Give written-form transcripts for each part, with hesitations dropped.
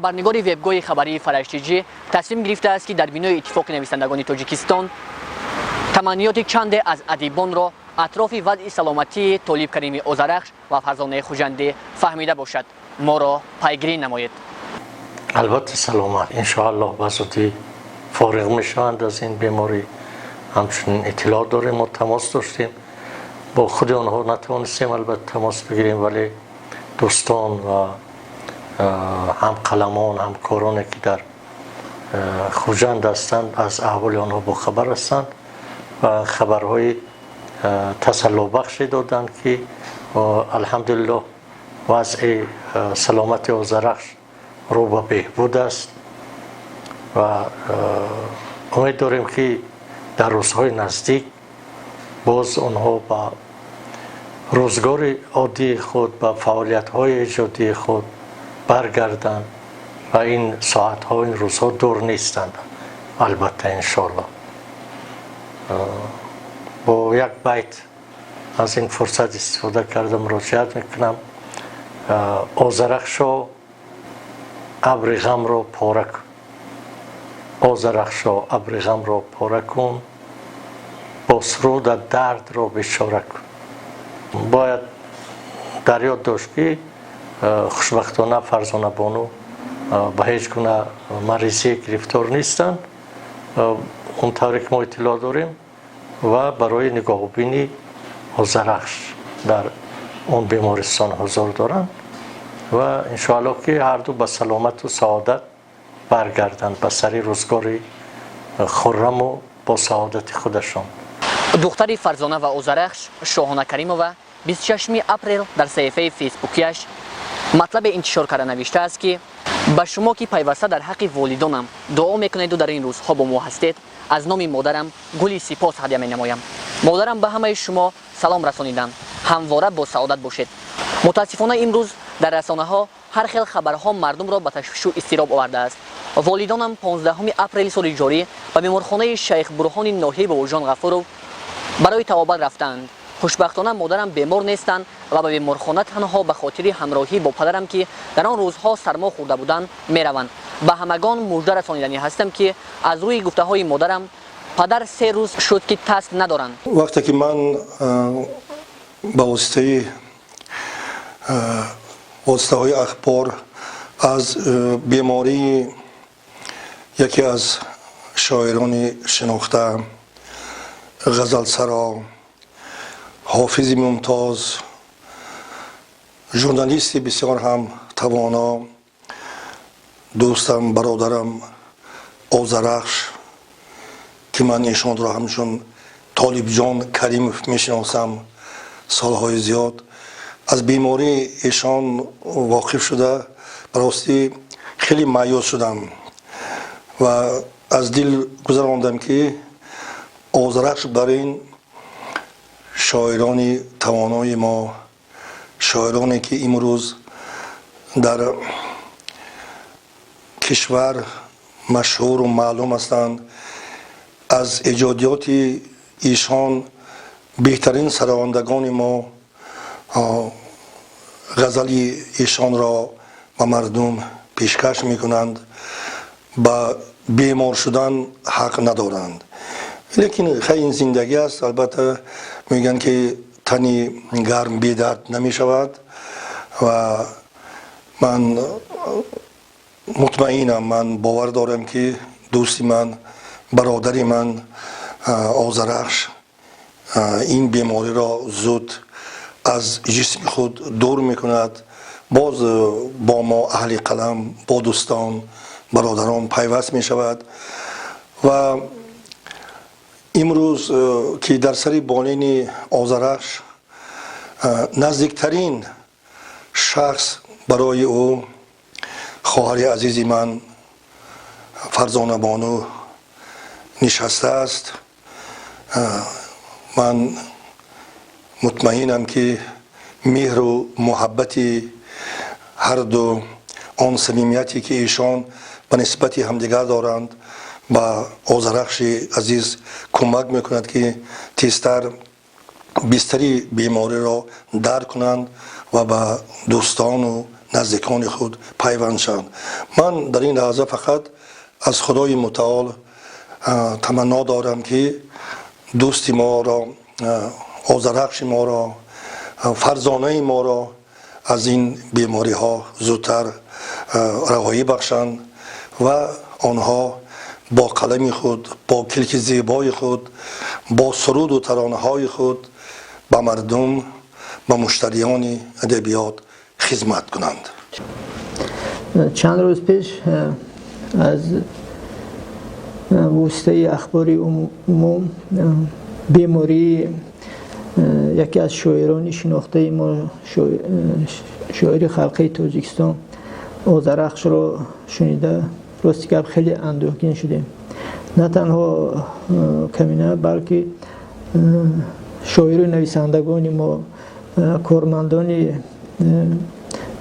خبرنگار وبگاه خبری فرشتیجی تصمیم گرفته است که در بینای اتفاق نویسندگان تاجیکستان تمنیات چند از ادیبان را اطراف وضع سلامتی طالب کریم ازارخش و فرزانه خوجنده فهمیده باشد. ما را پیگیری نماید. البته سلامت انشاءالله بزودی فارغ میشوند از این بیماری. همچنین اطلاع داریم و تماس داشتیم با خود آنها نتوانستیم البته تماس بگیریم، ولی دوستان و هم قلمان هم کارانی که در خوجند هستند از احوال آنها با خبر هستند و خبرهای تسلی بخشی دادند که الحمدلله وضع سلامت ازارخش رو به بهبود است و امید داریم که در روزهای نزدیک باز آنها با روزگار عادی خود با فعالیت‌های ایجادی خود برگردند و این ساعت‌ها این روزها دور نیستند. البته انشاءالله با یک بیت از این فرصت استفاده کردم مراجعت میکنم. озарахшо абри ғамро пора кун. озарахшо абри ғамро пора кун. با سرود درد را بشاره کن. باید در یاد داشت که خوشبختانه فرزانه بانو به هیچ گونه مریضی گرفتار نیستند. اون طوری که ما اطلاع داریم و برای نگاهبینی озарахш در اون بیمارستان حضور دارند و انشاءالله که هر دو به سلامت و سعادت برگردند به سری روزگاری خرم و با سعادت خودشان. دختر فرزانه و ازارخش شاهانه کریمووا 26 اپریل در صفحه فیسبوکیش مطلب انتشار کرده نوشته است که به شما که پیوسته در حق والدانم دعا میکنید و در این روزها با ما هستید، از نام مادرم گلی سپاس هدیه می نمایم. مادرم به همه شما سلام رسانیدم. همواره با سعادت باشید. متاسفانه امروز در رسانه ها هر خیل خبرها مردم را به تشویش و اضطراب آورده است. والدانم 15 اپریل سال جاری به بیمارخانه شیخ برهان ناحیه بوجان غفورو برای توابت رفتند. خوشبختانه مادرم بیمار نیستند و به بیمارخانه تنها به خاطر همراهی با پدرم که در آن روزها سرما خورده بودند میروند. به همگان مژده رسانیدنی هستم که از روی گفته های مادرم پدر 3 روز شد که تست ندارند. وقتی که من با واسطه های اخبار از بیماری یکی از شاعران شناخته غزلسرا حافظ ممتاز ژورنالیست بسیار هم توانا دوستم برادرم озарахш که من ایشان را همچون طالب جان کریموف میشناسم سالهای زیاد، از بیماری ایشان واقف شده براستی خیلی مایوس شدم و از دل گذراندم که озарахш بر این شاعران توانای ما، شاعرانی که امروز در کشور مشهور و معلوم هستند، از ایجادیات ایشان بهترین سراندگان ما غزل ایشان را به مردم پیشکش میکنند. با بیمار شدن حق ندارند، لیکن خیلی زندگی است. البته میگن که تنی گرم بی درد نمی شود و من مطمئنم، من باور دارم که دوستی من، برادری من озарахш این بیماری را زود از جسم خود دور میکند. باز با ما اهل قلم، با دوستان برادران پیوست می شود و امروز که در سری بالین озарахш نزدیکترین شخص برای او خواهر عزیزی من فرزانه بانو نشسته است. من مطمئنم که مهر و محبتی هر دو، آن صمیمیتی که ایشان به نسبت همدیگر دارند، با озарахش عزیز کمک میکند که تیزتر بستری بیماری را درک کنند و به دوستان و نزدیکان خود پیوند شوند. من در این لحظه فقط از خدای متعال تمنا دارم که دوست ما را، آذرخش ما را، فرزانه ما را از این بیماری ها زودتر رهایی بخشند و آنها با قلم خود، با کلک زیبای خود، با سرود و ترانه های خود به مردم، به مشتریان ادبیات خدمت کنند. چند روز پیش از وسیله اخباری عموم بیماری یکی از شاعران شناخته ما، شاعر خلقی تاجیکستان озарахш را شنیده راستی که خیلی اندوهگین شدیم. نه تنها کمینه بلکه شاعر نویسندگان ما، کارمندان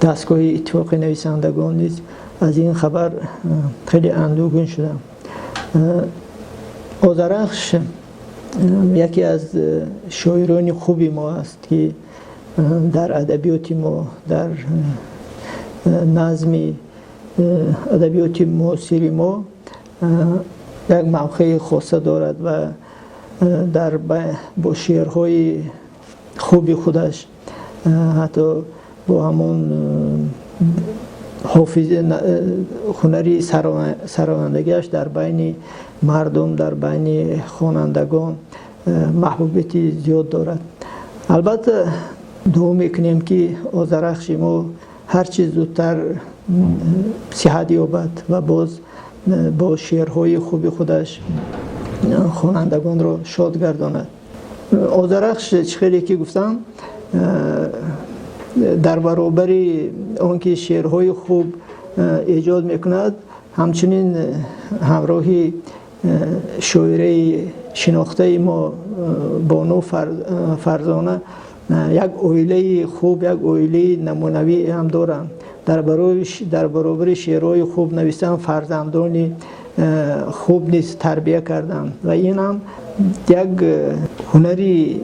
دستگاه اتفاق نویسندگان نیز از این خبر خیلی اندوهگین شدم. озарахш یکی از شاعران خوبی ما است که در ادبیات ما، در نظمی ادبیات معاصر ما یک موقع خاصه دارد و با شعرهای خوبی خودش حتی با همون حافظ هنری سراندگیش در بین مردم، در بین خوانندگان محبوبیت زیاد دارد. البته دعا میکنیم که озарахش ما هر چیز زودتر صحت یابد و باز با شعرهای خوبی خودش خوانندگان را شاد گرداند. озарахش چخیلی که گفتم در برابر آنکه شعرهای خوب ایجاد میکند، همچنین همراهی شاعر شناخته ما بانو فرزانه یک اویله خوب، یک اویله نمونوی هم دارند. در برابر شعرهای خوب نویسن فرزندان خوب نیز تربیه کردند و این هم یک هنری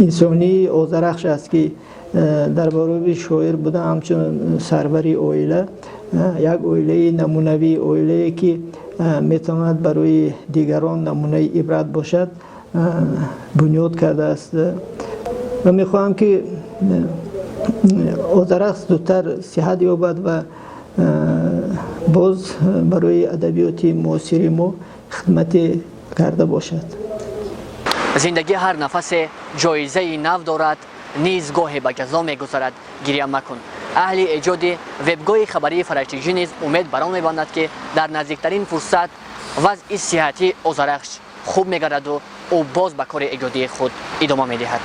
انسانی озарахش است که در برابر شاعر بوده همچون سروری اویله، یک اویله نمونوی، اویله که میتواند برای دیگران نمونه عبرت باشد بنیاد کرده است و میخواهم که озарахش زودتر صحت یابد و باز برای ادبیات معاصر ما خدمت کرده باشد. زندگی هر نفس جایزه نو دارد، نیز گاهی به قضا میگذرد. گریه مکن. اهل ایجاد وبگاه خبری فرشتگی نیز امید بر آن میبندد که در نزدیکترین فرصت وضع صحتی озарахش خوب میگردد و او باز به کار ایجادی خود ادامه میدهد.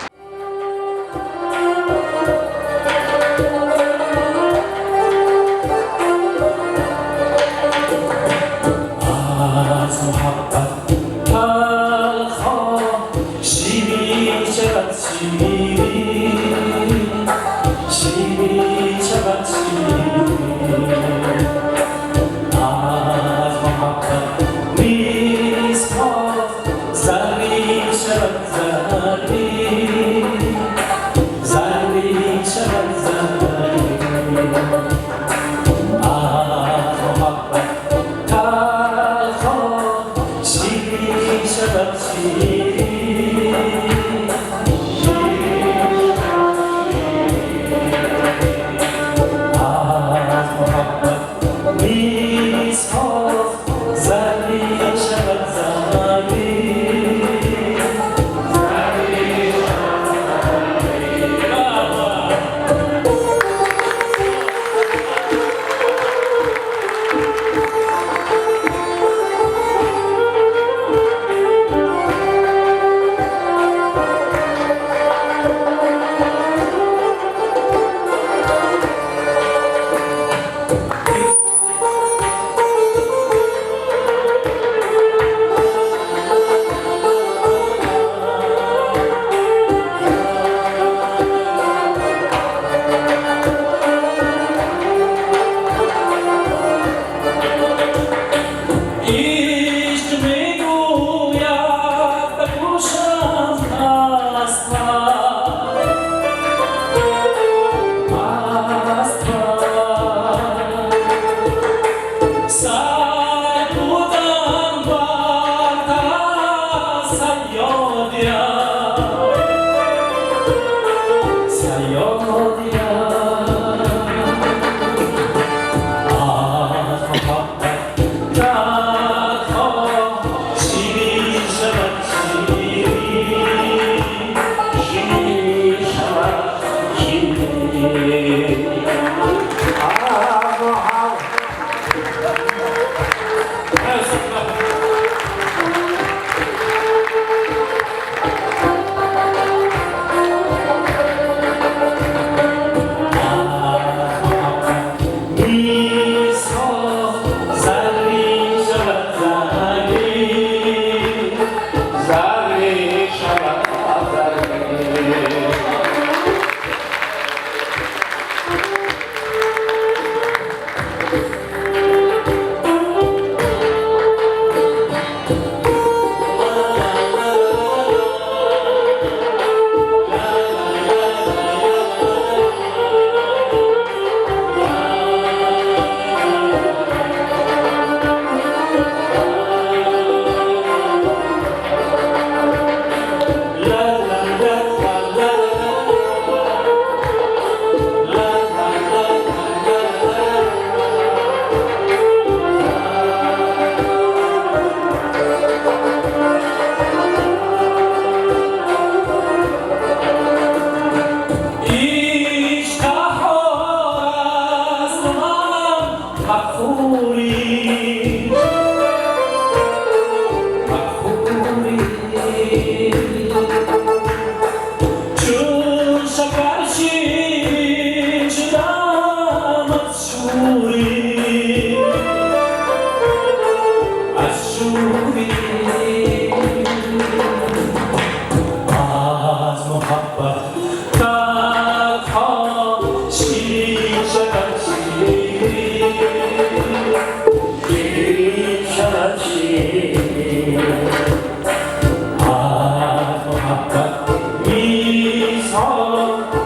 عیسی